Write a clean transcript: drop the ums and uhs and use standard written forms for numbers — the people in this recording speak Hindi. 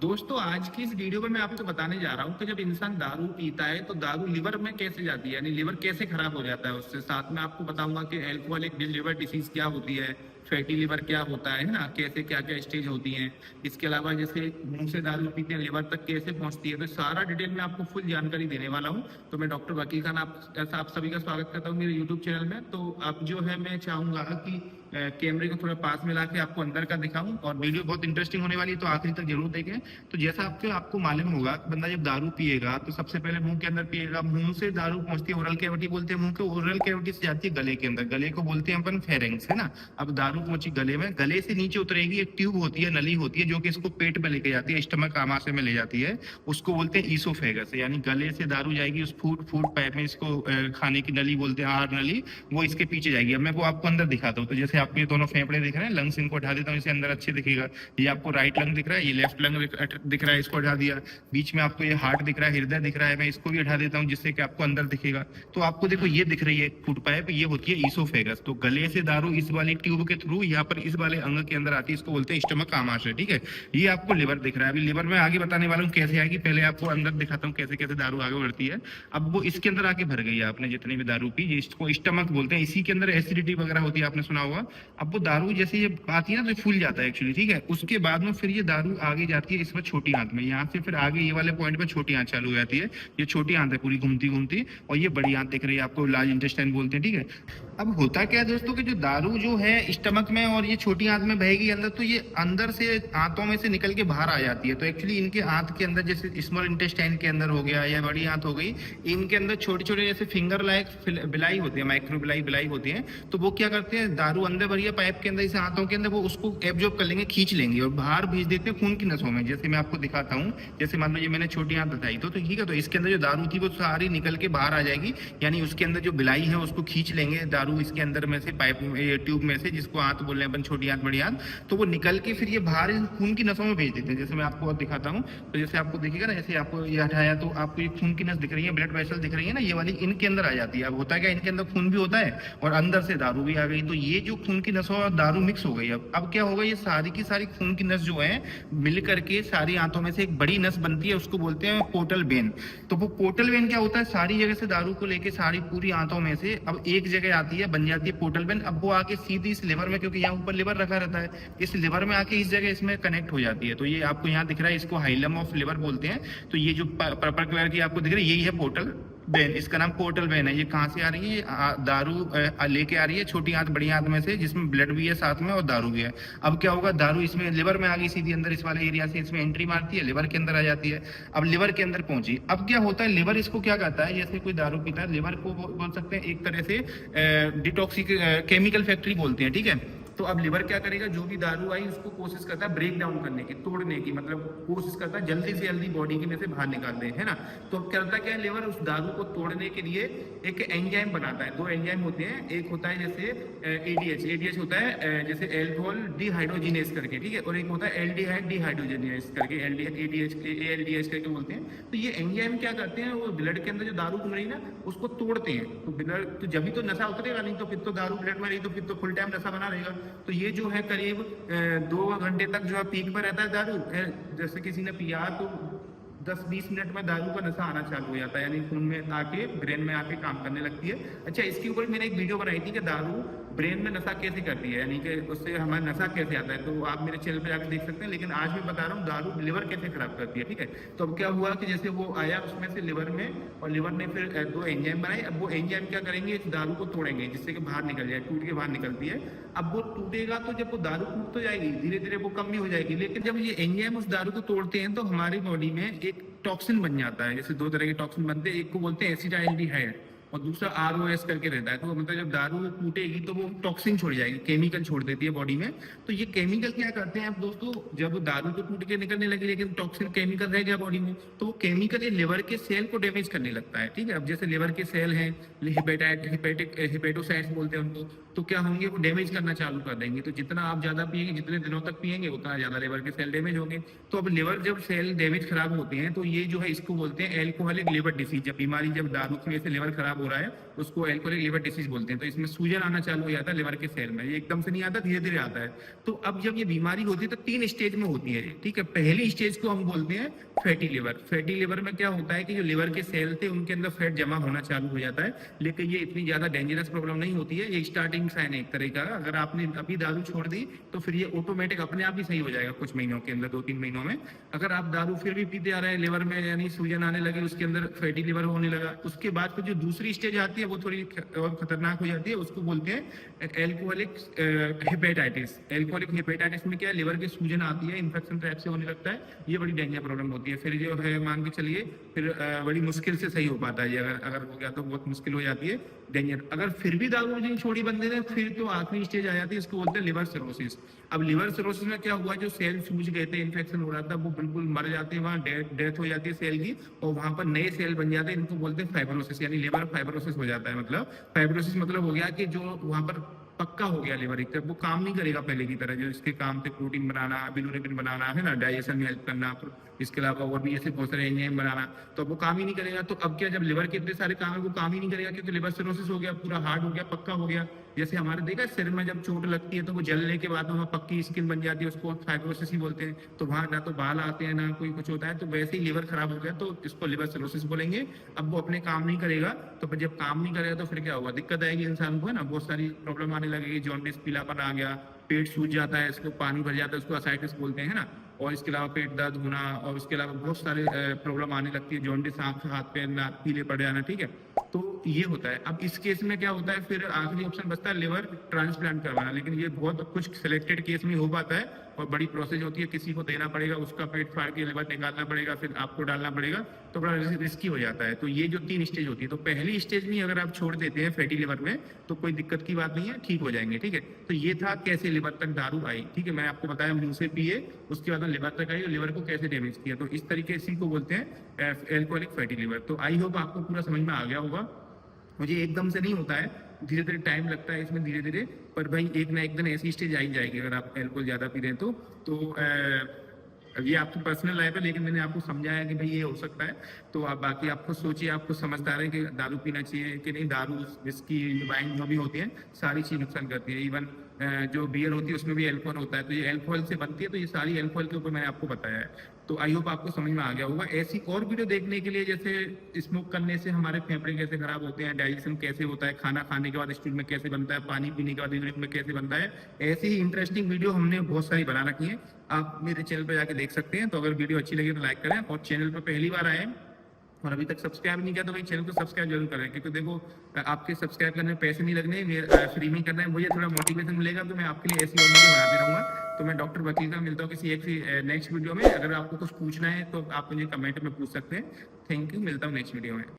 दोस्तों आज की इस वीडियो में मैं आपको बताने जा रहा हूँ कि जब इंसान दारू पीता है तो दारू लिवर में कैसे जाती है, यानी लिवर कैसे खराब हो जाता है। उससे साथ में आपको बताऊंगा कि अल्कोहलिक लिवर डिसीज क्या होती है, फैटी लिवर क्या होता है ना, कैसे क्या क्या स्टेज होती हैं। इसके अलावा जैसे मुंह से दारू पीते हैं लिवर तक कैसे पहुंचती है, तो सारा डिटेल में आपको फुल जानकारी देने वाला हूँ। तो मैं डॉक्टर वकील खान आप सभी का स्वागत करता हूँ मेरे यूट्यूब चैनल में। तो अब जो है मैं चाहूंगा कि कैमरे को थोड़ा पास में लाके आपको अंदर का दिखाऊं, और वीडियो बहुत इंटरेस्टिंग होने वाली है तो आखिरी तक जरूर देखें। तो जैसा आपको आपको मालूम होगा कि बंदा जब दारू पिएगा तो सबसे पहले मुंह के अंदर पिएगा। मुंह से दारू पहुंचती है ओरल कैविटी बोलते हैं, मुंह के ओरल कैविटी से जाती है गले के अंदर, गले को बोलते हैं अपन फेरेंक्स, है ना। अब दारू पहुंची गले में, गले से नीचे उतरेगी, एक ट्यूब होती है, नली होती है जो कि इसको पेट में लेके जाती है, स्टमक आमाशय में ले जाती है, उसको बोलते हैं ईसोफेगस। यानी गले से दारू जाएगी उस फूड फूड पाइप में, इसको खाने की नली बोलते हैं, आहार नली, वो इसके पीछे जाएगी। अब मैं वो आपको अंदर दिखाता हूँ। तो जैसे आपके दोनों फेफड़े दिख रहे हैं, लंग्स, इनको हटा देता हूँ, इसे अंदर अच्छे दिखेगा। ये आपको राइट लंग दिख रहा है, ये लेफ्ट लंग दिख रहा है, इसको हटा दिया। बीच में आपको ये हार्ट दिख रहा है, हृदय दिख रहा है, मैं इसको भी हटा देता हूँ जिससे कि आपको अंदर दिखेगा। तो आपको देखो ये दिख रही है फूड पाइप, ये होती है ईसोफेगस। तो गले से दारू इस वाली ट्यूब के थ्रू यहाँ पर इस वाले अंग के अंदर आती है, इसको बोलते हैं स्टमक आमाशय, ठीक है। ये आपको लिवर दिख रहा है। अभी लिवर में आगे बताने वाला हूँ कैसे आएगी, पहले आपको अंदर दिखाता हूँ कैसे कैसे दारू आगे बढ़ती है। अब वो इसके अंदर आके भर गई है, आपने जितनी भी दारू पी, इसको स्टमक बोलते हैं। इसी के अंदर एसिडिटी वगैरह होती है, आपने सुना होगा। अब वो दारू जैसे ये आती है ना तो फूल जाता है एक्चुअली, ठीक है। उसके बाद में फिर ये दारू आगे जाती है इसमें छोटी आंत में, यहाँ से फिर आगे ये वाले पॉइंट पे छोटी आंत चालू हो जाती है। ये छोटी आंत है पूरी घूमती घूमती, और ये बड़ी आंत दिख रही है आपको, लार्ज इंटेस्टाइन बोलते हैं, ठीक है। अब होता क्या है दोस्तों कि जो दारू जो है स्टमक में और ये छोटी आंत में बहेगी अंदर, तो ये अंदर से आंतों में से निकल के बाहर आ जाती है। तो एक्चुअली इनके आंत के अंदर, जैसे स्मॉल इंटेस्टाइन के अंदर हो गया या बड़ी आंत हो गई, इनके अंदर छोटे छोटे जैसे फिंगर लाइक बिलाई होती है, माइक्रो बिलाई होती है। तो वो क्या करते हैं, दारू अंदर भरी है पाइप के अंदर, इसे आंतों के अंदर, वो उसको एब्जॉर्ब कर लेंगे, खींच लेंगे और बाहर भेज देते हैं खून की नसों में। जैसे मैं आपको दिखाता हूँ, जैसे मान लो ये मैंने छोटी आंत बताई तो ठीक है। तो इसके अंदर जो दारू थी वो सारी निकल के बाहर आ जाएगी, यानी उसके अंदर जो बिलाई है उसको खींच लेंगे दारू इसके अंदर में से, पाइप ट्यूब में से, जिसको आंत बोल रहे हैं अपन, छोटी आंत बड़ी आंत। तो वो निकल के फिर ये बाहर खून की नसों में भेज देते हैं। जैसे मैं आपको और दिखाता हूँ, तो जैसे आपको दिखेगा ना, जैसे आपको ये हटाया तो आपको ये खून की नस दिख रही है, ब्लड वेसल दिख रही है ना, ये वाली इनके अंदर आ जाती है। अब होता है क्या, इनके अंदर खून भी होता है और अंदर से दारू भी आ गई। तो ये जो खून की नसों और दारू मिक्स हो गई। अब क्या होगा, ये सारी की सारी खून की नस जो है मिल करके सारी आंतों में से एक बड़ी नस बनती है, उसको बोलते हैं पोर्टल वेन। तो वो पोर्टल वेन क्या होता है, सारी जगह से दारू को लेके सारी पूरी आंतों में से अब एक जगह आती है, बन जाती है पोर्टल वेन। अब वो आके सीधी इस लिवर में, क्योंकि यहाँ ऊपर लिवर रखा रहता है, इस लिवर में आके इस जगह इसमें कनेक्ट हो जाती है। तो ये आपको यहाँ दिख रहा है, इसको हाइलम ऑफ लिवर बोलते हैं। तो ये जो पर्पल कलर की आपको दिख रही है, यही है पोर्टल वेन, इसका नाम पोर्टल वेन है। ये कहाँ से आ रही है, ये दारू लेके आ रही है छोटी आंत बड़ी आंत में से, जिसमें ब्लड भी है साथ में और दारू भी है। अब क्या होगा, दारू इसमें लिवर में आ गई सीधी अंदर, इस वाले एरिया से इसमें एंट्री मारती है, लिवर के अंदर आ जाती है। अब लिवर के अंदर पहुंची, अब क्या होता है, लिवर इसको क्या कहता है, जैसे कोई दारू पीता है, लिवर को बोल सकते हैं एक तरह से डिटॉक्सिक केमिकल फैक्ट्री बोलते हैं, ठीक है। तो अब लिवर क्या करेगा, जो भी दारू आई उसको कोशिश करता है ब्रेक डाउन करने की, तोड़ने की, मतलब कोशिश करता है जल्दी से जल्दी बॉडी के में से बाहर निकाल दे, है ना। तो अब करता क्या है, लिवर उस दारू को तोड़ने के लिए एक एंजाइम बनाता है। दो एंजाइम होते हैं, एक होता है जैसे एडीएच होता है जैसे एल्कोहल डिहाइड्रोजिनेस करके, ठीक है, और एक होता है एल्डिहाइड डिहाइड्रोजिनेस करके, एएलडीएच करके बोलते हैं। तो ये एंजाइम क्या करते हैं, वो ब्लड के अंदर जो दारू घूम रही है ना उसको तोड़ते हैं। तो ब्लड तो जब भी तो नशा उतरेगा, नहीं तो फिर तो दारू ब्लड में रही तो फिर तो फुल टाइम नशा बना रहेगा। तो ये जो है करीब 2 घंटे तक जो है पीक पर रहता है दारू। जैसे किसी ने पिया तो 10-20 मिनट में दारू का नशा आना चालू हो जाता है, यानी खून में आके ब्रेन में आके काम करने लगती है। अच्छा, इसके ऊपर मैंने एक वीडियो बनाई थी कि दारू ब्रेन में नशा कैसे करती है, यानी कि उससे हमारा नशा कैसे आता है, तो आप मेरे चैनल पे जाकर देख सकते हैं। लेकिन आज मैं बता रहा हूँ दारू लिवर कैसे खराब करती है, ठीक है। तो अब क्या हुआ कि जैसे वो आया उसमें से लिवर में, और लिवर ने फिर 2 एंजाइम बनाए। अब वो एंजाइम क्या करेंगे, इस दारू को तोड़ेंगे जिससे कि बाहर निकल जाए, टूट के बाहर निकलती है। अब वो टूटेगा तो जब वो दारू टूट तो जाएगी, धीरे धीरे वो कम भी हो जाएगी, लेकिन जब ये एंजाइम उस दारू को तोड़ते हैं तो हमारी बॉडी में एक टॉक्सिन बन जाता है। जैसे 2 तरह के टॉक्सिन बनते हैं, एक को बोलते हैं एसिटाइल्डिहाइड और दूसरा आरओएस करके रहता है। तो मतलब जब दारू टूटेगी तो वो टॉक्सिन छोड़ जाएगी, केमिकल छोड़ देती है बॉडी में। तो ये केमिकल क्या करते हैं आप दोस्तों, जब दारू तो टूट के निकलने लगी लेकिन टॉक्सिन केमिकल रह गया बॉडी में, तो वो केमिकल ये लिवर के सेल को डैमेज करने लगता है, ठीक है। अब जैसे लिवर के सेल हैं, हिपेटोसाइट्स बोलते हैं उनको, तो क्या होंगे, वो डैमेज करना चालू कर देंगे। तो जितना आप ज्यादा पिएंगे, जितने दिनों तक पिएंगे, उतना ज्यादा लिवर के सेल डैमेज होंगे। तो अब लिवर जब सेल डैमेज खराब होते हैं तो ये जो है इसको बोलते हैं एल्कोहलिक लिवर डिसीज। जब बीमारी, जब दारू की वजह से लिवर खराब खराब हो रहा है उसको एल्कोहलिक लिवर डिसीज बोलते हैं। तो इसमें सूजन आना चालू हो जाता है लिवर के सेल में, ये एकदम से नहीं आता, धीरे धीरे आता है। तो अब जब ये बीमारी होती है तो 3 स्टेज में होती है, ठीक है। पहली स्टेज को हम बोलते हैं फैटी लिवर। फैटी लिवर में क्या होता है कि जो लिवर के सेल थे उनके अंदर फैट जमा होना चालू हो जाता है, लेकिन ये इतनी ज्यादा डेंजरस प्रॉब्लम नहीं होती है, ये स्टार्टिंग साइन है एक तरह का। अगर आपने अभी दारू छोड़ दी तो फिर ये ऑटोमेटिक अपने आप ही सही हो जाएगा कुछ महीनों के अंदर, 2-3 महीनों में। अगर आप दारू फिर भी पीते आ रहे हैं, लिवर में यानी सूजन आने लगे, उसके अंदर फैटी लिवर होने लगा, उसके बाद फिर जो दूसरी स्टेज आती है वो थोड़ी और खतरनाक हो जाती है, उसको बोलते हैं एल्कोहलिक हेपेटाइटिस। एल्कोहलिक हेपेटाइटिस में क्या है, लिवर की सूजन आती है, इन्फेक्शन टाइप से होने लगता है, ये बड़ी डेंजर प्रॉब्लम होती है। फिर जो है मान के चलिए फिर बड़ी मुश्किल से सही हो पाता है ये, अगर हो गया तो बहुत मुश्किल हो जाती है, डेंजर। अगर फिर भी दारू नहीं छोड़ी बंदे ने, फिर तो आखिरी स्टेज आ जाती है, इसको बोलते हैं लिवर सिरोसिस। अब लिवर सिरोसिस में क्या हुआ, जो सेल सूज गए थे, इन्फेक्शन हो रहा था, वो बिल्कुल मर जाते हैं, वहाँ डेथ हो जाती है सेल की, और वहां पर नए सेल बन जाते हैं, इनको बोलते हैं फाइब्रोसिस, यानी लिवर फाइब्रोसिस हो जाता है। मतलब फाइब्रोसिस मतलब हो गया कि जो वहां पर पक्का हो गया लिवर, एक वो काम नहीं करेगा पहले की तरह, जो इसके काम थे प्रोटीन बनाना, बिलिरुबिन बनाना, है ना, डाइजेशन में हेल्प करना, इसके अलावा और भी ऐसे बहुत सारे एंजाइम बनाना, तो वो काम ही नहीं करेगा। तो अब क्या, जब लिवर के इतने सारे काम है वो काम ही नहीं करेगा, क्योंकि लिवर सिरोसिस हो गया, पूरा हार्ड हो गया, पक्का हो गया। जैसे हमारे देखा सिर में जब चोट लगती है तो वो जलने के बाद वहाँ पक्की स्किन बन जाती है, उसको फाइब्रोसिस ही बोलते हैं। तो वहाँ ना तो बाल आते हैं ना कोई कुछ होता है, तो वैसे ही लिवर खराब हो गया तो इसको लिवर सिरोसिस बोलेंगे। अब वो अपने काम नहीं करेगा, तो फिर जब काम नहीं करेगा तो फिर क्या होगा, दिक्कत आएगी इंसान को, है ना, बहुत सारी प्रॉब्लम आने लगेगी, जॉन्डिस, पीलापन आ गया, पेट सूज जाता है, इसको पानी भर जाता है, उसको असाइटिस बोलते हैं, है ना। और इसके अलावा पेट दर्द होना, और उसके अलावा बहुत सारे प्रॉब्लम आने लगती है, जॉन्डिस, आंख हाथ पैर ना पीले पड़ जाना, ठीक है। तो ये होता है। अब इस केस में क्या होता है, फिर आखिरी ऑप्शन बचता है लिवर ट्रांसप्लांट करवाना, लेकिन ये बहुत कुछ सिलेक्टेड केस में हो पाता है और बड़ी प्रोसेस होती है, किसी को देना पड़ेगा, उसका पेट फाड़ के लिवर निकालना पड़ेगा, फिर आपको डालना पड़ेगा, तो बड़ा रिस्की हो जाता है। तो ये जो 3 स्टेज होती है, तो पहली स्टेज में अगर आप छोड़ देते हैं फैटी लिवर में तो कोई दिक्कत की बात नहीं है, ठीक हो जाएंगे, ठीक है। तो ये था कैसे लिवर तक दारू आई, ठीक है। मैं आपको बताया मुंह से पिए, उसके बाद लिवर तक आई और लिवर को कैसे डैमेज किया, तो इस तरीके इसी को बोलते हैं एल्कोहलिक फैटी लिवर। तो आई होप आपको पूरा समझ में आ गया होगा। मुझे एकदम से नहीं होता है, धीरे धीरे टाइम लगता है इसमें, धीरे धीरे, पर भाई एक ना एक दिन ऐसी स्टेज आई जाएगी अगर आप एल्कोहल ज्यादा पी रहे हैं तो ये आपकी पर्सनल लाइफ है, लेकिन मैंने आपको समझाया कि भाई ये हो सकता है। तो आप बाकी आपको सोचिए, आपको समझदार है कि दारू पीना चाहिए कि नहीं। दारू, विस्की, वाइन जो भी होती है सारी चीज नुकसान करती है, इवन जो बियर होती है उसमें भी अल्कोहल होता है, तो ये अल्कोहल से बनती है, तो ये सारी अल्कोहल के ऊपर मैंने आपको बताया है। तो आई होप आपको समझ में आ गया होगा। ऐसी और वीडियो देखने के लिए, जैसे स्मोक करने से हमारे फेफड़े कैसे खराब होते हैं, डाइजेशन कैसे होता है, खाना खाने के बाद स्टूल में कैसे बनता है, पानी पीने के बाद यूरिन में कैसे बनता है, ऐसी ही इंटरेस्टिंग वीडियो हमने बहुत सारी बना रखी है, आप मेरे चैनल पर जाके देख सकते हैं। तो अगर वीडियो अच्छी लगी तो लाइक करें, और चैनल पर पहली बार आए और अभी तक सब्सक्राइब नहीं किया तो भाई चैनल को सब्सक्राइब जरूर करें, क्योंकि देखो आपके सब्सक्राइब करने में पैसे नहीं लगने, फ्री में करना है, मुझे थोड़ा मोटिवेशन मिलेगा, तो मैं आपके लिए ऐसी और वीडियो बनाते रहूंगा। तो मैं डॉक्टर वकील का मिलता हूँ किसी एक नेक्स्ट वीडियो में। अगर आपको कुछ पूछना है तो आप मुझे कमेंट में पूछ सकते हैं। थैंक यू, मिलता हूँ नेक्स्ट वीडियो में।